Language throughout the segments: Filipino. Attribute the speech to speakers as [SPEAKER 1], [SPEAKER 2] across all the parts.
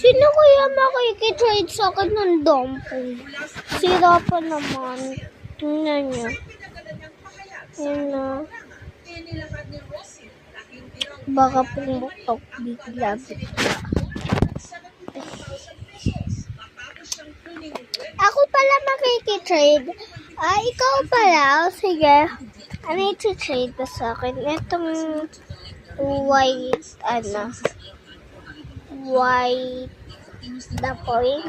[SPEAKER 1] Sino kaya makikitrade sa akin ng dumpling? Sira pa naman. Tingnan niyo. Yan na. Baka pumutok bigla. Ako pala makikitrade. Ikaw pala. Sige. Ano i-trade ka sa akin? Itong white dumpling.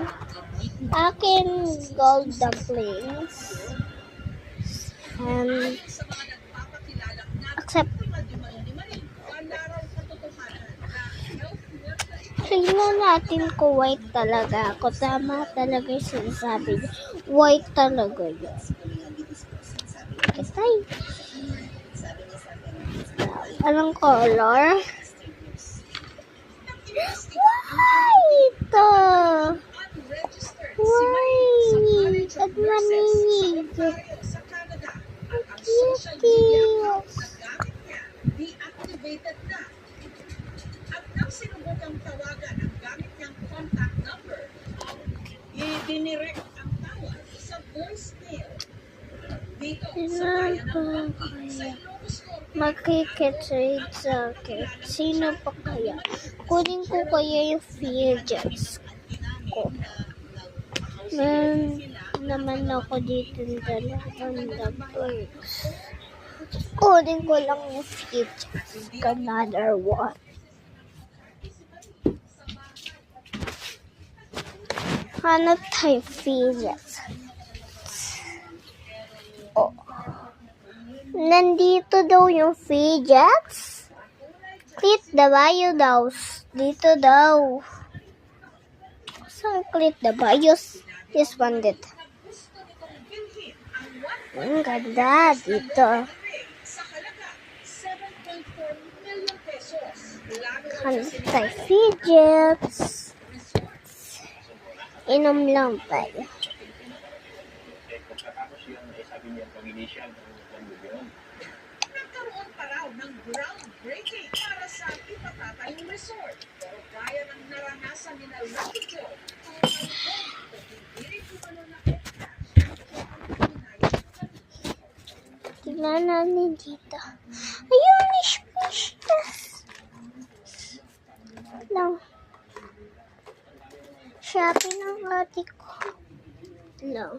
[SPEAKER 1] Akin gold dumplings. And accept. Tingnan natin kung white talaga ako. Tama talaga yung sinasabi niya. White talaga yun. Kitay. Anong color? White! White! At maninig.
[SPEAKER 2] Deactivated na. At nang sinubukang tawagan ang gamit niyang contact number, idinirect ang tawag sa voicemail. Dito sa bayan ng Bangkit, sa Ilocos Norte,
[SPEAKER 1] Makikitrade sa akin. Sino pa kaya? Kunin ko kaya yung fidgets ko. Meron naman ako dito ng dalawang dumplings. Kunin ko lang yung fidgets. Another one. Hanap tayo fidgets. Oh. Nandito daw yung fidgets. Click the bio daw. Dito daw. Saan click the bios? This one did. Ang ganda dito.
[SPEAKER 2] sa halaga 7.4 million pesos.
[SPEAKER 1] Hanap tayo fidgets. Inom lang tayo.
[SPEAKER 2] Nagkaroon pa raw ng groundbreaking para sa ipatatayong resort. Pero gaya ng naranasan ni Lucky Joe,
[SPEAKER 1] Tignan namin dito. Ayun, fish. Lang. Shopee ng ate ko. Lang.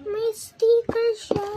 [SPEAKER 1] May sticker siya.